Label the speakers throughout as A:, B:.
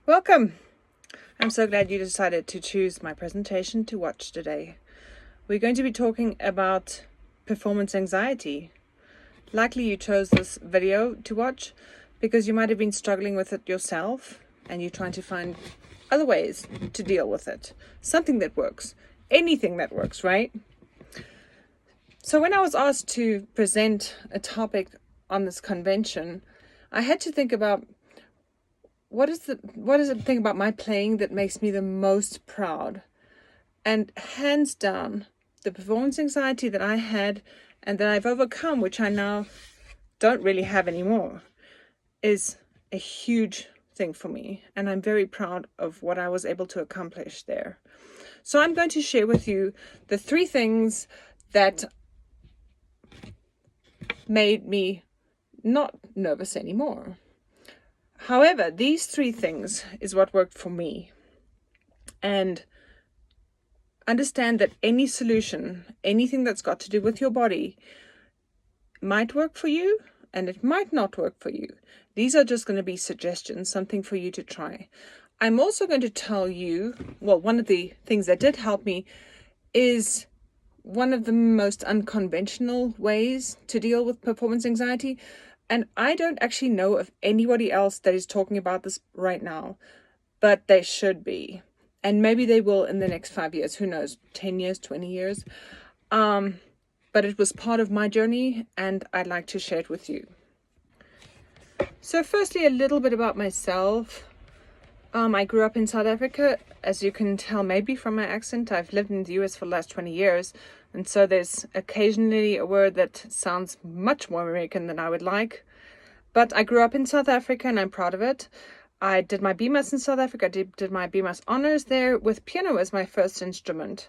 A: Welcome! I'm so glad you decided to choose my presentation to watch today. We're going to be talking about performance anxiety. Likely you chose this video to watch because you might have been struggling with it yourself and you're trying to find other ways to deal with it. Something that works. Anything that works, right? So when I was asked to present a topic on this convention, I had to think about what is the thing about my playing that makes me the most proud? And hands down, the performance anxiety that I had and that I've overcome, which I now don't really have anymore, is a huge thing for me. And I'm very proud of what I was able to accomplish there. So I'm going to share with you the 3 things that made me not nervous anymore. However, these 3 things is what worked for me. And understand that any solution, anything that's got to do with your body, might work for you and it might not work for you. These are just going to be suggestions, something for you to try. I'm also going to tell you, one of the things that did help me is one of the most unconventional ways to deal with performance anxiety. And I don't actually know of anybody else that is talking about this right now, but they should be. And maybe they will in the next 5 years, who knows, 10 years, 20 years. But it was part of my journey and I'd like to share it with you. So firstly, a little bit about myself. I grew up in South Africa. As you can tell maybe from my accent, I've lived in the US for the last 20 years. And so there's occasionally a word that sounds much more American than I would like. But I grew up in South Africa and I'm proud of it. I did my BMAS in South Africa. I did my BMAS honors there with piano as my first instrument.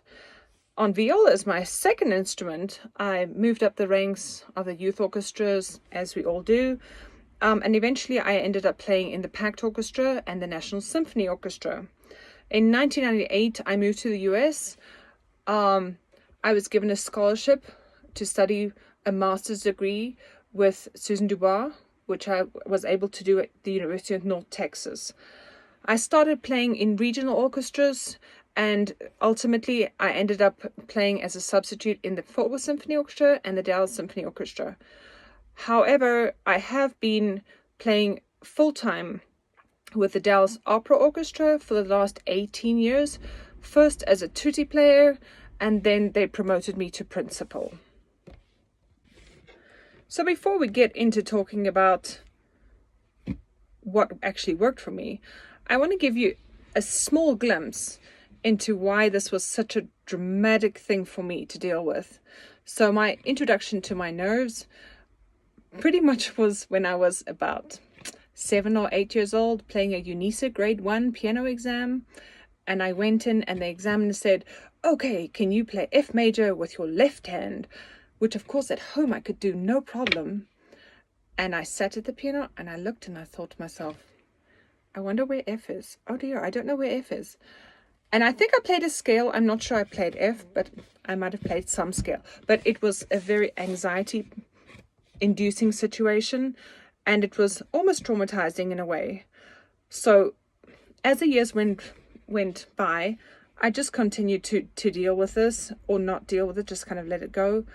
A: On viola as my second instrument, I moved up the ranks of the youth orchestras, as we all do. And eventually I ended up playing in the Packed Orchestra and the National Symphony Orchestra. In 1998, I moved to the US. I was given a scholarship to study a master's degree with Susan Dubois, which I was able to do at the University of North Texas. I started playing in regional orchestras, and ultimately I ended up playing as a substitute in the Fort Worth Symphony Orchestra and the Dallas Symphony Orchestra. However, I have been playing full-time with the Dallas Opera Orchestra for the last 18 years, first as a tutti player, and then they promoted me to principal. So before we get into talking about what actually worked for me, I want to give you a small glimpse into why this was such a dramatic thing for me to deal with. So my introduction to my nerves pretty much was when I was about 7 or 8 years old, playing a UNISA grade 1 piano exam. And I went in and the examiner said, "Okay, can you play F major with your left hand?" Which of course at home I could do no problem. And I sat at the piano and I looked and I thought to myself, I wonder where F is. Oh dear, I don't know where F is. And I think I played a scale. I'm not sure I played F, but I might have played some scale. But it was a very anxiety-inducing situation, and it was almost traumatizing in a way. So as the years went by, I just continued to deal with this, or not deal with it, just kind of let it go,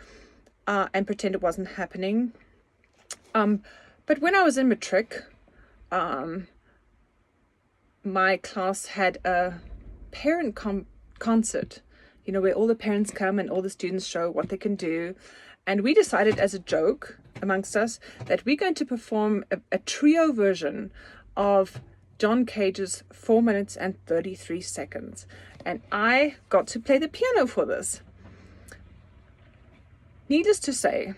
A: and pretend it wasn't happening. But when I was in matric, my class had a parent concert, where all the parents come and all the students show what they can do. And we decided as a joke amongst us that we're going to perform a trio version of John Cage's 4 minutes and 33 seconds. And I got to play the piano for this. Needless to say,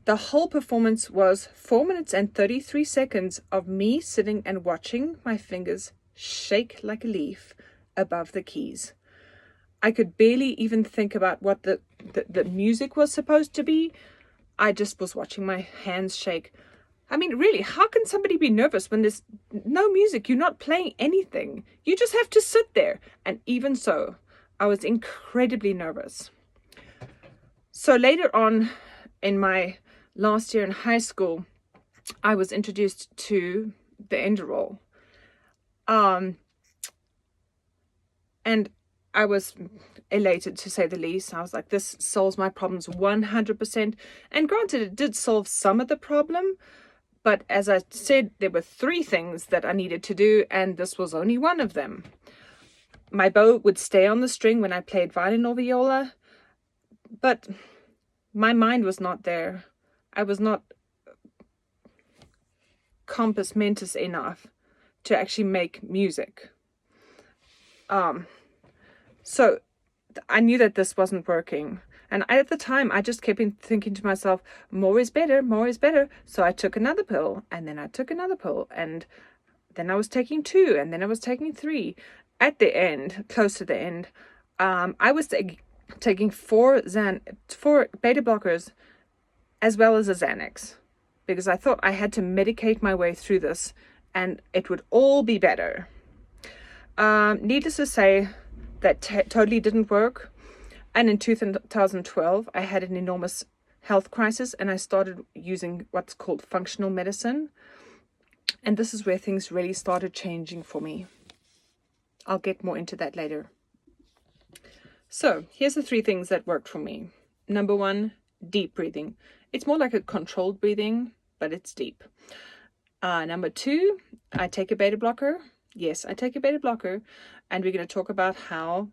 A: the whole performance was 4 minutes and 33 seconds of me sitting and watching my fingers shake like a leaf above the keys. I could barely even think about what the music was supposed to be. I just was watching my hands shake. I mean, really, how can somebody be nervous when there's no music? You're not playing anything. You just have to sit there. And even so, I was incredibly nervous. So later on in my last year in high school, I was introduced to the end roll. And I was elated, to say the least. I was like, this solves my problems 100%. And granted, it did solve some of the problem. But as I said, there were 3 things that I needed to do, and this was only one of them. My bow would stay on the string when I played violin or viola, but my mind was not there. I was not compos mentis enough to actually make music. So I knew that this wasn't working. And at the time, I just kept thinking to myself, more is better, more is better. So I took another pill, and then I took another pill, and then I was taking 2, and then I was taking 3. At the end, close to the end, I was taking 4 beta blockers as well as a Xanax, because I thought I had to medicate my way through this, and it would all be better. Needless to say, that totally didn't work. And in 2012, I had an enormous health crisis, and I started using what's called functional medicine. And this is where things really started changing for me. I'll get more into that later. So here's the 3 things that worked for me. Number 1, deep breathing. It's more like a controlled breathing, but it's deep. Number 2, I take a beta blocker. Yes, I take a beta blocker, and we're going to talk about how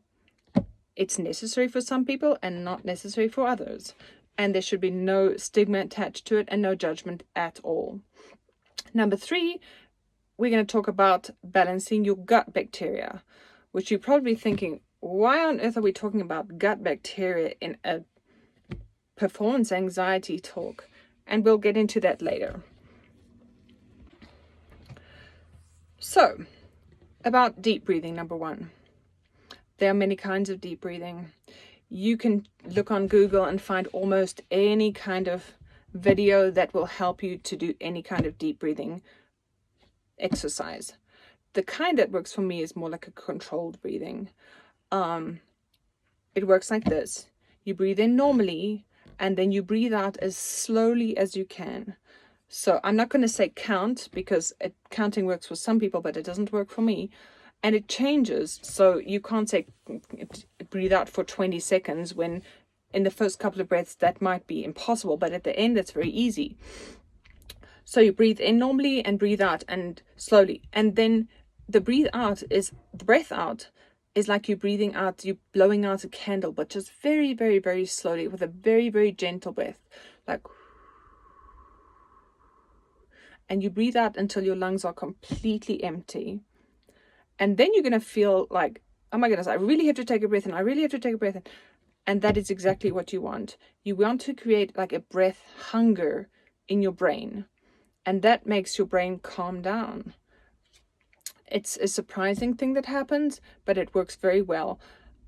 A: it's necessary for some people and not necessary for others. And there should be no stigma attached to it and no judgment at all. Number 3, we're going to talk about balancing your gut bacteria, which you're probably thinking, why on earth are we talking about gut bacteria in a performance anxiety talk? And we'll get into that later. So, about deep breathing, number 1. There are many kinds of deep breathing. You can look on Google and find almost any kind of video that will help you to do any kind of deep breathing exercise. The kind that works for me is more like a controlled breathing. It works like this. You breathe in normally, and then you breathe out as slowly as you can. So I'm not going to say count, because counting works for some people, but it doesn't work for me. And it changes. So you can't say breathe out for 20 seconds when in the first couple of breaths that might be impossible. But at the end, that's very easy. So you breathe in normally and breathe out and slowly. And then the breath out is like you're breathing out, you're blowing out a candle, but just very, very, very slowly with a very, very gentle breath. Like, and you breathe out until your lungs are completely empty. And then you're going to feel like, oh my goodness, I really have to take a breath in. I really have to take a breath in. And that is exactly what you want. You want to create like a breath hunger in your brain. And that makes your brain calm down. It's a surprising thing that happens, but it works very well.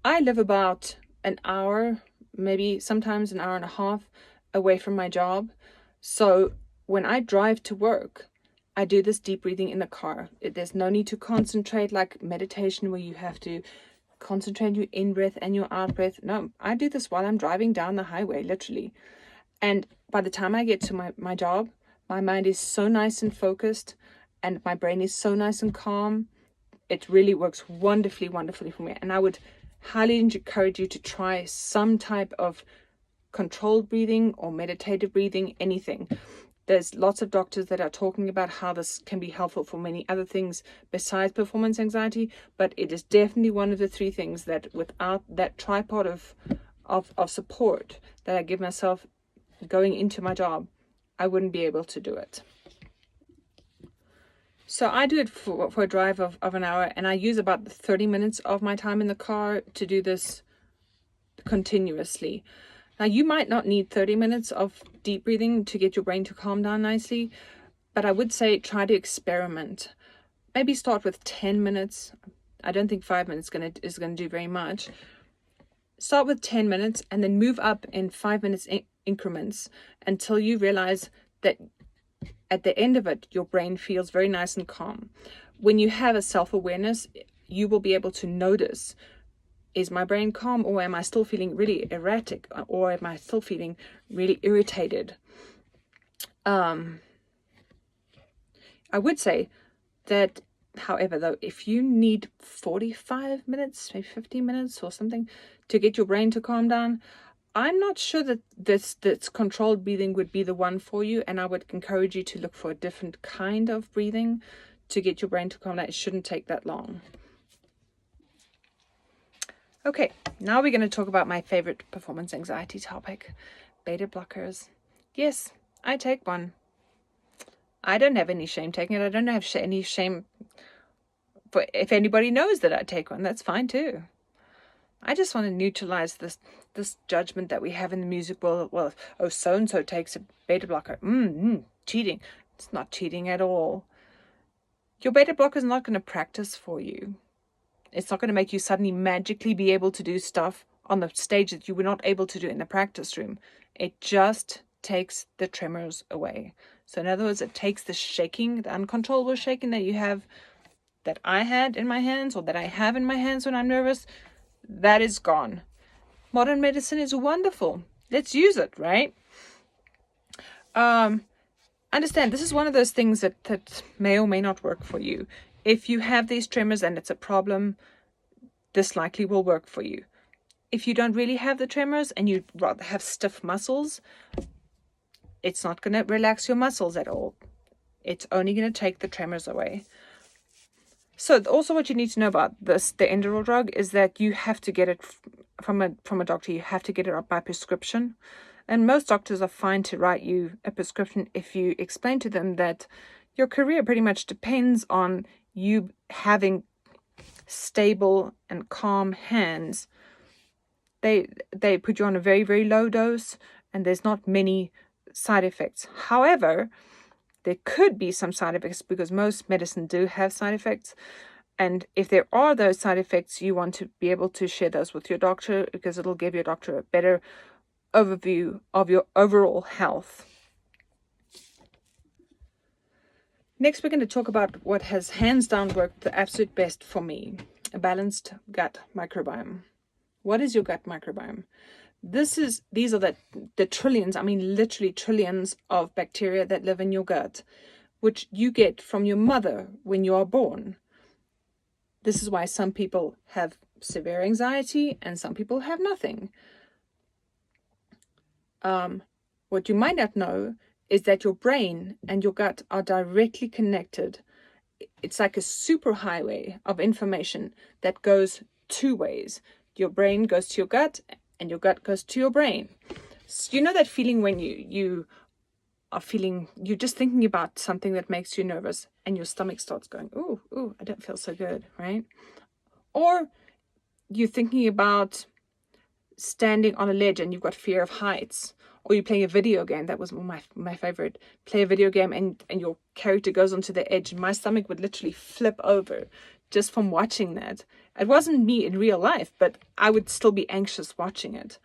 A: I live about an hour, maybe sometimes an hour and a half away from my job. So when I drive to work, I do this deep breathing in the car. There's no need to concentrate like meditation where you have to concentrate your in-breath and your out-breath. No, I do this while I'm driving down the highway, literally. And by the time I get to my job, my mind is so nice and focused, and my brain is so nice and calm. It really works wonderfully, wonderfully for me. And I would highly encourage you to try some type of controlled breathing or meditative breathing, anything. There's lots of doctors that are talking about how this can be helpful for many other things besides performance anxiety, but it is definitely one of the 3 things that without that tripod of support that I give myself going into my job, I wouldn't be able to do it. So I do it for a drive of an hour, and I use about 30 minutes of my time in the car to do this continuously. Now, you might not need 30 minutes of deep breathing to get your brain to calm down nicely, but I would say try to experiment. Maybe start with 10 minutes. I don't think 5 minutes is going to do very much. Start with 10 minutes and then move up in 5 minutes increments until you realize that at the end of it, your brain feels very nice and calm. When you have a self-awareness, you will be able to notice, is my brain calm, or am I still feeling really erratic, or am I still feeling really irritated? I would say that However, though, if you need 45 minutes, maybe 15 minutes or something to get your brain to calm down, I'm not sure that this controlled breathing would be the one for you, and I would encourage you to look for a different kind of breathing to get your brain to calm down. It shouldn't take that long. Okay, now we're going to talk about my favorite performance anxiety topic, beta blockers. Yes, I take one. I don't have any shame taking it. I don't have any shame for if anybody knows that I take one. That's fine too. I just want to neutralize this judgment that we have in the music world. Well, oh, so-and-so takes a beta blocker. Cheating. It's not cheating at all. Your beta blocker is not going to practice for you. It's not going to make you suddenly magically be able to do stuff on the stage that you were not able to do in the practice room. It just takes the tremors away. So in other words, it takes the shaking, the uncontrollable shaking that you have, that I had in my hands, or that I have in my hands when I'm nervous. That is gone. Modern medicine is wonderful. Let's use it, right? Understand, this is one of those things that may or may not work for you. If you have these tremors and it's a problem, this likely will work for you. If you don't really have the tremors and you'd rather have stiff muscles, it's not going to relax your muscles at all. It's only going to take the tremors away. So also what you need to know about the enderal drug is that you have to get it from a doctor. You have to get it by prescription. And most doctors are fine to write you a prescription if you explain to them that your career pretty much depends on you having stable and calm hands. They put you on a very, very low dose, and there's not many side effects. However, there could be some side effects because most medicine do have side effects. And if there are those side effects, you want to be able to share those with your doctor, because it'll give your doctor a better overview of your overall health. Next, we're going to talk about what has hands down worked the absolute best for me, a balanced gut microbiome. What is your gut microbiome? These are the trillions, I mean literally trillions of bacteria that live in your gut, which you get from your mother when you are born. This is why some people have severe anxiety and some people have nothing. What you might not know is that your brain and your gut are directly connected. It's like a superhighway of information that goes two ways. Your brain goes to your gut, and your gut goes to your brain. So you know that feeling when you're just thinking about something that makes you nervous and your stomach starts going, ooh, I don't feel so good, right? Or you're thinking about standing on a ledge and you've got fear of heights, or you're playing a video game. That was my favorite. Play a video game and your character goes onto the edge, and my stomach would literally flip over just from watching that. It wasn't me in real life, but I would still be anxious watching it.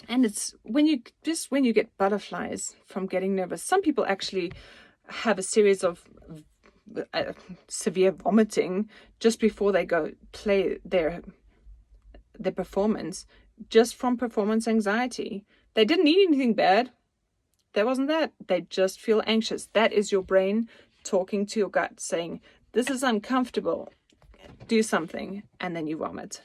A: And it's when you get butterflies from getting nervous. Some people actually have a series of severe vomiting just before they go play their performance, just from performance anxiety. They didn't eat anything bad. There wasn't that. They just feel anxious. That is your brain talking to your gut saying, this is uncomfortable, do something, and then you vomit.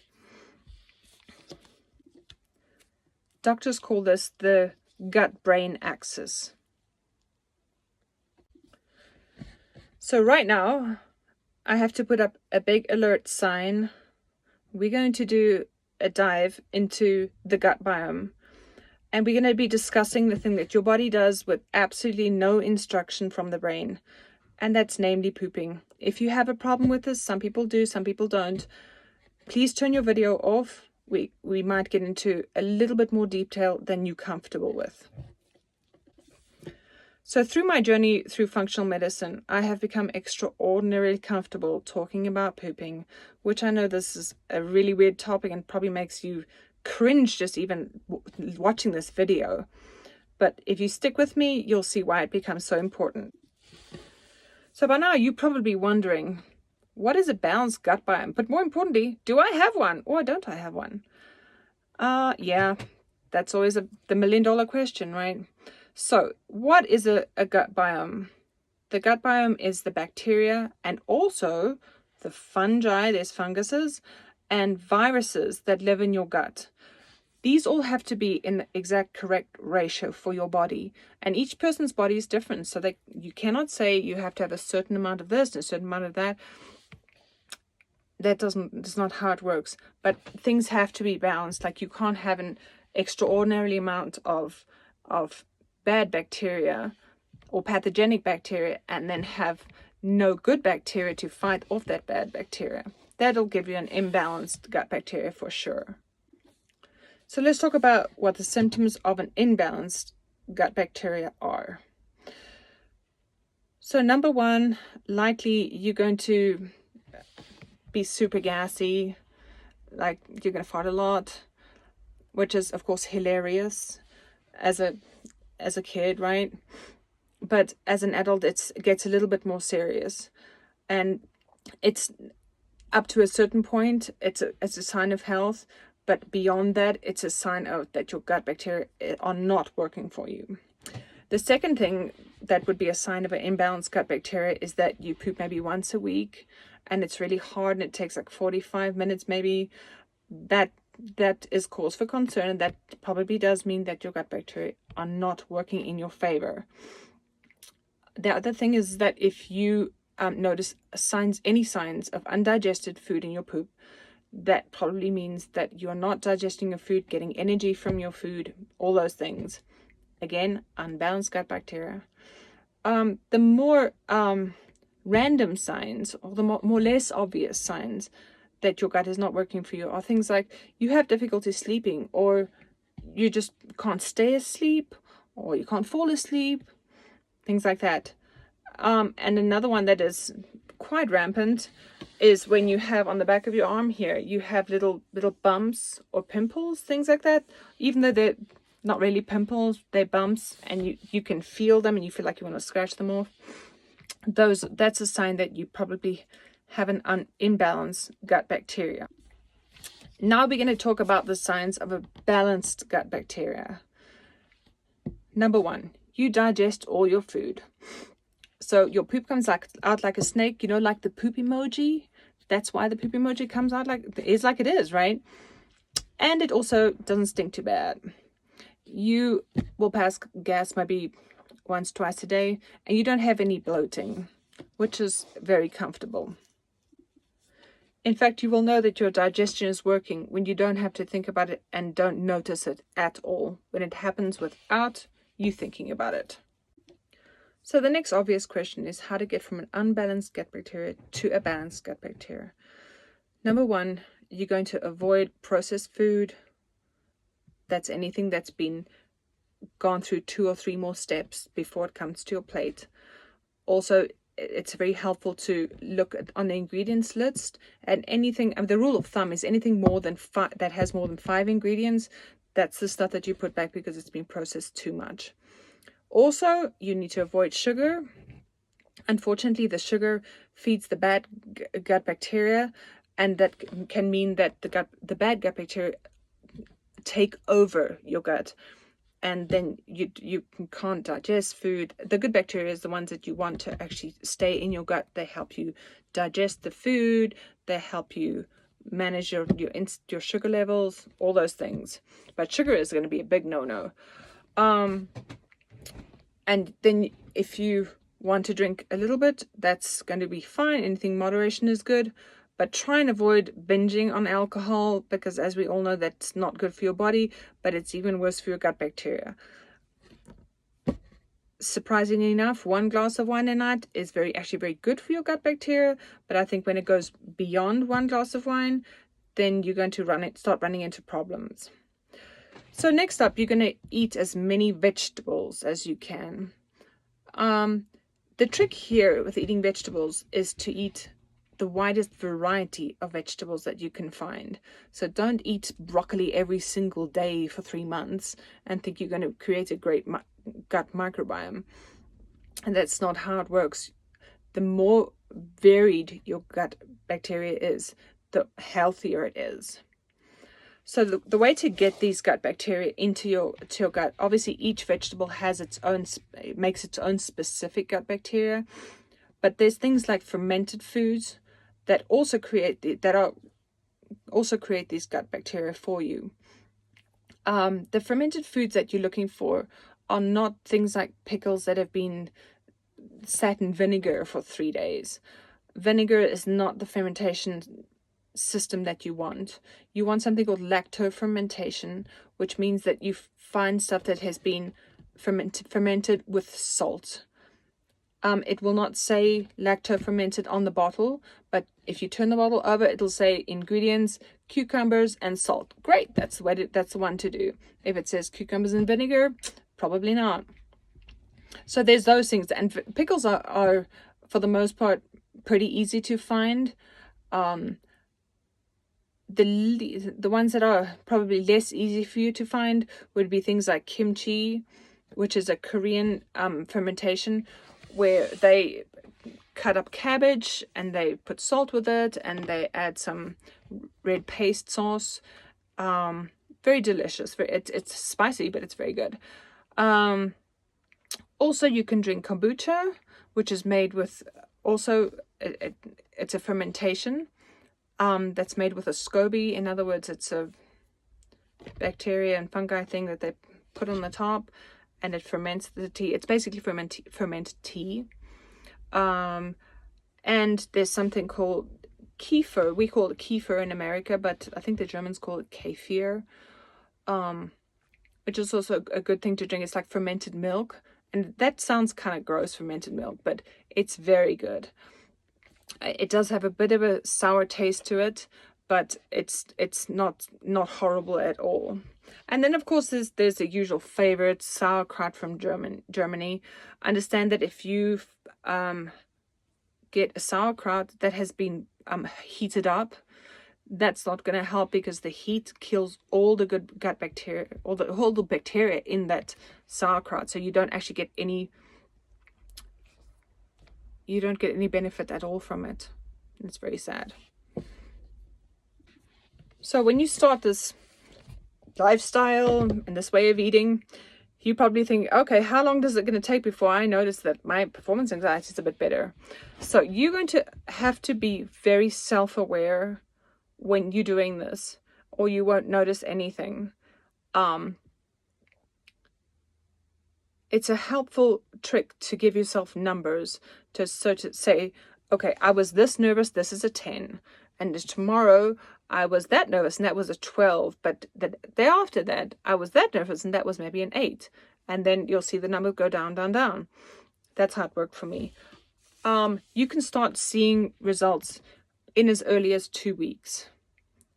A: Doctors call this the gut-brain axis. So right now, I have to put up a big alert sign. We're going to do a dive into the gut biome. And we're going to be discussing the thing that your body does with absolutely no instruction from the brain. And that's namely pooping. If you have a problem with this, some people do, some people don't, please turn your video off. We might get into a little bit more detail than you're comfortable with. So through my journey through functional medicine, I have become extraordinarily comfortable talking about pooping, which I know this is a really weird topic and probably makes you cringe just even watching this video. But if you stick with me, you'll see why it becomes so important. So by now, you're probably wondering, what is a balanced gut biome? But more importantly, do I have one or don't I have one? Yeah, that's always the $1 million question, right? So what is a gut biome? The gut biome is the bacteria and also the fungi, there's funguses, and viruses that live in your gut. These all have to be in the exact correct ratio for your body. And each person's body is different. So you cannot say you have to have a certain amount of this and a certain amount of that. That's not how it works. But things have to be balanced. Like you can't have an extraordinary amount of bad bacteria or pathogenic bacteria and then have no good bacteria to fight off that bad bacteria. That'll give you an imbalanced gut bacteria for sure. So let's talk about what the symptoms of an imbalanced gut bacteria are. So number one, likely you're going to be super gassy, like you're going to fart a lot, which is of course hilarious as a kid, right? But as an adult, it gets a little bit more serious, and it's up to a certain point. It's a sign of health. But beyond that, it's a sign of that your gut bacteria are not working for you. The second thing that would be a sign of an imbalanced gut bacteria is that you poop maybe once a week and it's really hard and it takes like 45 minutes maybe. That is cause for concern, and that probably does mean that your gut bacteria are not working in your favor. The other thing is that if you notice any signs of undigested food in your poop, that probably means that you're not digesting your food, getting energy from your food, all those things. Again, unbalanced gut bacteria. The more random signs, or the more less obvious signs that your gut is not working for you, are things like you have difficulty sleeping, or you just can't stay asleep, or you can't fall asleep, things like that. And another one that is quite rampant is when you have on the back of your arm here, you have little bumps or pimples, things like that. Even though they're not really pimples, they're bumps, and you can feel them and you feel like you want to scratch them off. That's a sign that you probably have an imbalanced gut bacteria. Now we're going to talk about the signs of a balanced gut bacteria. Number one, you digest all your food. So your poop comes out like a snake, like the poop emoji. That's why the poop emoji comes out like it is, right? And it also doesn't stink too bad. You will pass gas maybe once, twice a day, and you don't have any bloating, which is very comfortable. In fact, you will know that your digestion is working when you don't have to think about it and don't notice it at all, when it happens without you thinking about it. So the next obvious question is how to get from an unbalanced gut bacteria to a balanced gut bacteria. Number one, you're going to avoid processed food. That's anything that's been gone through 2 or 3 more steps before it comes to your plate. Also, it's very helpful to look on the ingredients list, and anything, the rule of thumb is anything more than that has more than 5 ingredients, that's the stuff that you put back because it's been processed too much. Also, you need to avoid sugar. Unfortunately, the sugar feeds the bad gut bacteria, and that can mean that the bad gut bacteria take over your gut, and then you can't digest food. The good bacteria is the ones that you want to actually stay in your gut. They help you digest the food. They help you manage your sugar levels, all those things. But sugar is going to be a big no-no. And then if you want to drink a little bit, that's going to be fine. Anything moderation is good. But try and avoid binging on alcohol, because as we all know, that's not good for your body, but it's even worse for your gut bacteria. Surprisingly enough, 1 glass of wine a night is actually very good for your gut bacteria. But I think when it goes beyond 1 glass of wine, then you're going to start running into problems. So next up, you're going to eat as many vegetables as you can. The trick here with eating vegetables is to eat the widest variety of vegetables that you can find. So don't eat broccoli every single day for 3 months and think you're going to create a great gut microbiome. And that's not how it works. The more varied your gut bacteria is, the healthier it is. So the way to get these gut bacteria into your gut, obviously each vegetable has its own, it makes its own specific gut bacteria, but there's things like fermented foods that also create these gut bacteria for you. The fermented foods that you're looking for are not things like pickles that have been sat in vinegar for 3 days. Vinegar is not the fermentation system that you want. You want something called lacto-fermentation, which means that you find stuff that has been fermented with salt. It will not say lacto-fermented on the bottle, but if you turn the bottle over, it'll say ingredients, cucumbers and salt. Great, that's the one to do. If it says cucumbers and vinegar, probably not. So there's those things, and pickles are for the most part pretty easy to find. The ones that are probably less easy for you to find would be things like kimchi, which is a Korean fermentation, where they cut up cabbage and they put salt with it and they add some red paste sauce. Very delicious. It's spicy, but it's very good. Also, you can drink kombucha, which is made with it's a fermentation that's made with a SCOBY. In other words, it's a bacteria and fungi thing that they put on the top, and it ferments the tea. It's basically fermented tea. And there's something called kefir. We call it kefir in America, but I think the Germans call it kefir, which is also a good thing to drink. It's like fermented milk. And that sounds kind of gross, fermented milk, but it's very good. It does have a bit of a sour taste to it, but it's not horrible at all. And then, of course, there's the usual favorite, sauerkraut from Germany. Understand that if you get a sauerkraut that has been heated up, that's not going to help, because the heat kills all the good gut bacteria, all the bacteria in that sauerkraut. So you don't actually get any benefit at all from it. It's very sad. So when you start this lifestyle and this way of eating, you probably think, okay, how long is it going to take before I notice that my performance anxiety is a bit better? So you're going to have to be very self-aware when you're doing this, or you won't notice anything. It's a helpful trick to give yourself numbers to say, okay, I was this nervous, this is a 10, and tomorrow I was that nervous and that was a 12, but the day after that I was that nervous and that was maybe an 8, and then you'll see the number go down, down, down. That's how it worked for me. You can start seeing results in as early as 2 weeks.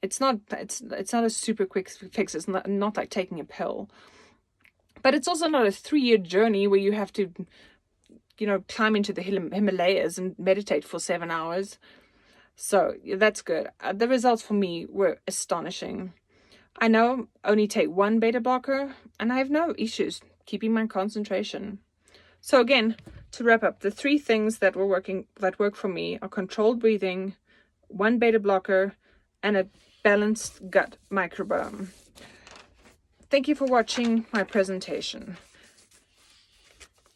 A: It's not a super quick fix. It's not like taking a pill, but it's also not a 3-year journey where you have to, climb into the Himalayas and meditate for 7 hours. So that's good. The results for me were astonishing. I now only take 1 beta blocker, and I have no issues keeping my concentration. So again, to wrap up, the 3 things that work for me are controlled breathing, 1 beta blocker, and a balanced gut microbiome. Thank you for watching my presentation.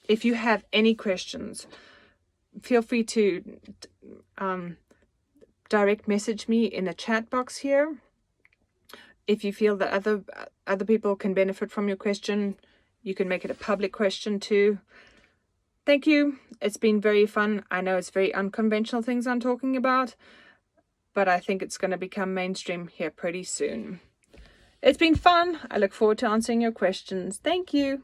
A: If you have any questions, feel free to direct message me in the chat box here. If you feel that other people can benefit from your question, you can make it a public question too. Thank you. It's been very fun. I know it's very unconventional things I'm talking about, but I think it's going to become mainstream here pretty soon. It's been fun. I look forward to answering your questions. Thank you.